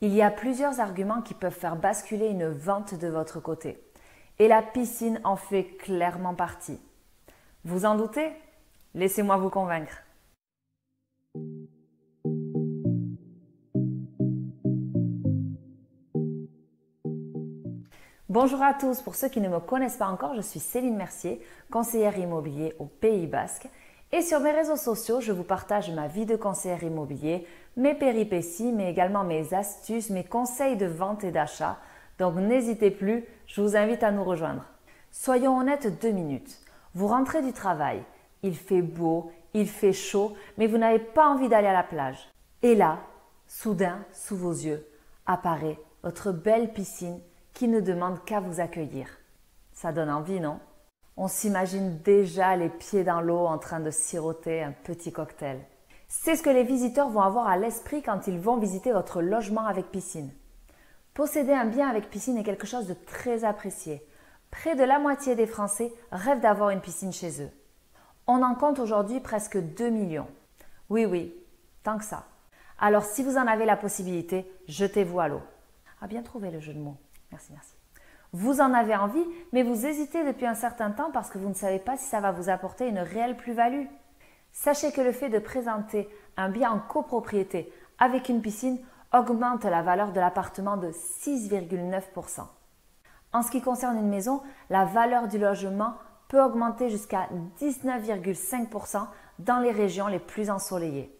Il y a plusieurs arguments qui peuvent faire basculer une vente de votre côté. Et la piscine en fait clairement partie. Vous en doutez? Laissez-moi vous convaincre. Bonjour à tous, pour ceux qui ne me connaissent pas encore, je suis Céline Mercier, conseillère immobilier au Pays Basque. Et sur mes réseaux sociaux, je vous partage ma vie de conseillère immobilier, mes péripéties, mais également mes astuces, mes conseils de vente et d'achat. Donc n'hésitez plus, je vous invite à nous rejoindre. Soyons honnêtes 2 minutes. Vous rentrez du travail, il fait beau, il fait chaud, mais vous n'avez pas envie d'aller à la plage. Et là, soudain, sous vos yeux, apparaît votre belle piscine qui ne demande qu'à vous accueillir. Ça donne envie, non? On s'imagine déjà les pieds dans l'eau en train de siroter un petit cocktail. C'est ce que les visiteurs vont avoir à l'esprit quand ils vont visiter votre logement avec piscine. Posséder un bien avec piscine est quelque chose de très apprécié. Près de la moitié des Français rêvent d'avoir une piscine chez eux. On en compte aujourd'hui presque 2 millions. Oui, tant que ça. Alors si vous en avez la possibilité, jetez-vous à l'eau. Ah, bien trouvé le jeu de mots. Merci. Vous en avez envie, mais vous hésitez depuis un certain temps parce que vous ne savez pas si ça va vous apporter une réelle plus-value. Sachez que le fait de présenter un bien en copropriété avec une piscine augmente la valeur de l'appartement de 6,9%. En ce qui concerne une maison, la valeur du logement peut augmenter jusqu'à 19,5% dans les régions les plus ensoleillées.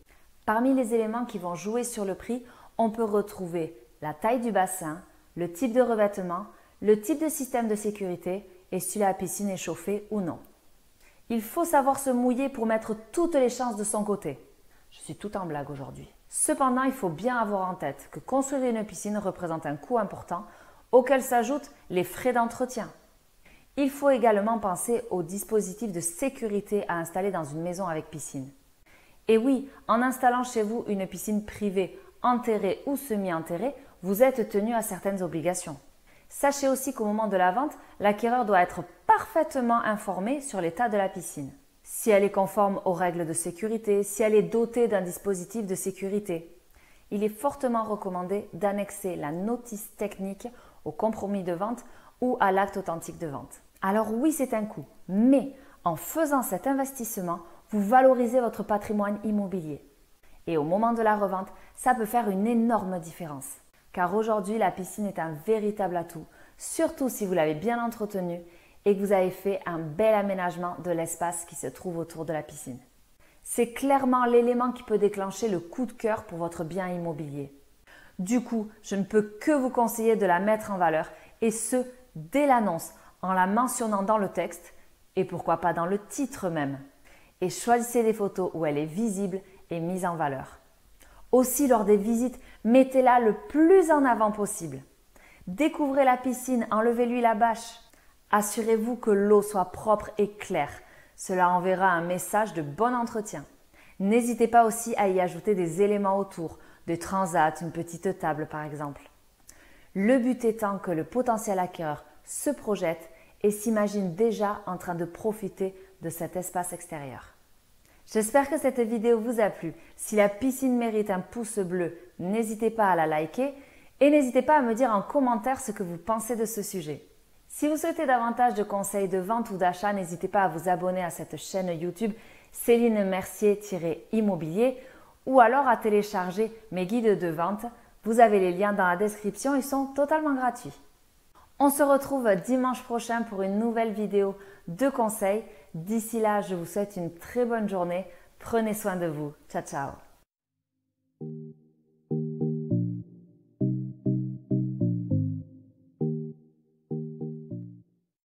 Parmi les éléments qui vont jouer sur le prix, on peut retrouver la taille du bassin, le type de revêtement, le type de système de sécurité et si la piscine est chauffée ou non. Il faut savoir se mouiller pour mettre toutes les chances de son côté. Je suis tout en blague aujourd'hui. Cependant, il faut bien avoir en tête que construire une piscine représente un coût important auquel s'ajoutent les frais d'entretien. Il faut également penser aux dispositifs de sécurité à installer dans une maison avec piscine. Et oui, en installant chez vous une piscine privée, enterrée ou semi-enterrée, vous êtes tenu à certaines obligations. Sachez aussi qu'au moment de la vente, l'acquéreur doit être parfaitement informé sur l'état de la piscine. Si elle est conforme aux règles de sécurité, si elle est dotée d'un dispositif de sécurité. Il est fortement recommandé d'annexer la notice technique au compromis de vente ou à l'acte authentique de vente. Alors oui, c'est un coût, mais en faisant cet investissement, vous valorisez votre patrimoine immobilier. Et au moment de la revente, ça peut faire une énorme différence. Car aujourd'hui, la piscine est un véritable atout, surtout si vous l'avez bien entretenue et que vous avez fait un bel aménagement de l'espace qui se trouve autour de la piscine. C'est clairement l'élément qui peut déclencher le coup de cœur pour votre bien immobilier. Du coup, je ne peux que vous conseiller de la mettre en valeur et ce, dès l'annonce, en la mentionnant dans le texte et pourquoi pas dans le titre même. Et choisissez des photos où elle est visible et mise en valeur. Aussi, lors des visites, mettez-la le plus en avant possible. Découvrez la piscine, enlevez-lui la bâche. Assurez-vous que l'eau soit propre et claire. Cela enverra un message de bon entretien. N'hésitez pas aussi à y ajouter des éléments autour, des transats, une petite table par exemple. Le but étant que le potentiel acquéreur se projette et s'imagine déjà en train de profiter de cet espace extérieur. J'espère que cette vidéo vous a plu. Si la piscine mérite un pouce bleu, n'hésitez pas à la liker et n'hésitez pas à me dire en commentaire ce que vous pensez de ce sujet. Si vous souhaitez davantage de conseils de vente ou d'achat, n'hésitez pas à vous abonner à cette chaîne YouTube Céline Mercier-Immobilier ou alors à télécharger mes guides de vente. Vous avez les liens dans la description, ils sont totalement gratuits. On se retrouve dimanche prochain pour une nouvelle vidéo de conseils. D'ici là, je vous souhaite une très bonne journée. Prenez soin de vous. Ciao, ciao.